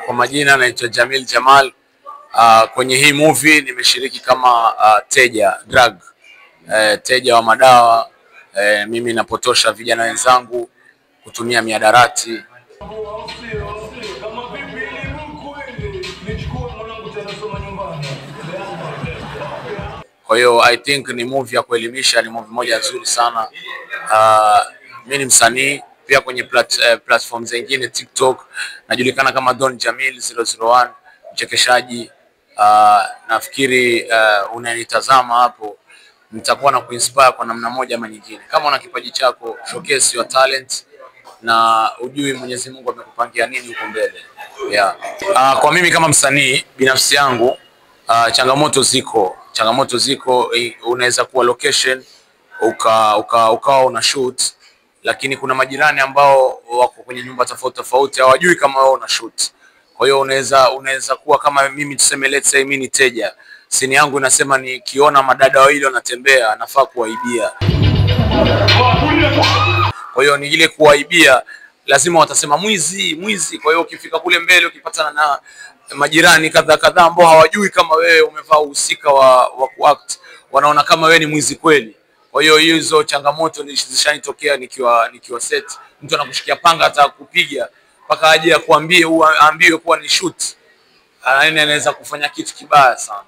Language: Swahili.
Kwa majina naitwa Jamil Jamal. Kwenye hii movie nimeshiriki kama teja teja wa madawa. Mimi napotosha vijana wenzangu kutumia mihadarati. Kwa hiyo I think ni movie ya kuelimisha, ni movie moja nzuri sana. Mimi ni msanii pia kwenye platform zingine, TikTok najulikana kama Don Jamil 001, mchekeshaji. Nafikiri unanitazama hapo, nitakuwa na kuinspire kwa namna moja ama nyingine. Kama una kipaji chako, showcase your talent, na ujui Mwenyezi Mungu amekupangia nini huko mbele. Kwa mimi kama msanii binafsi yangu, changamoto ziko. Unaweza kuwa location ukawa una shoot, lakini kuna majirani ambao wako kwenye nyumba tofauti hawajui kama wewe una shoot. Kwa hiyo unaweza kuwa kama mimi, tuseme let's say mimi ni teja, sini yangu inasema nikiona madada wawili wanatembea nafaa kuwaibia. Kwa hiyo ni ile kuwaibia, lazima watasema mwizi. Kwa hiyo ukifika kule mbele, ukipatana na majirani kadhaa ambao hawajui kama wewe umevaa uhusika wa kuact, wanaona kama wewe ni mwizi kweli. Kwa hiyo hizo changamoto zishanitokea nikiwa set. Mtu anakushikia panga hata kupiga mpaka aje akuambie, aambiwe kuwa ni shoot. Anaweza kufanya kitu kibaya sana.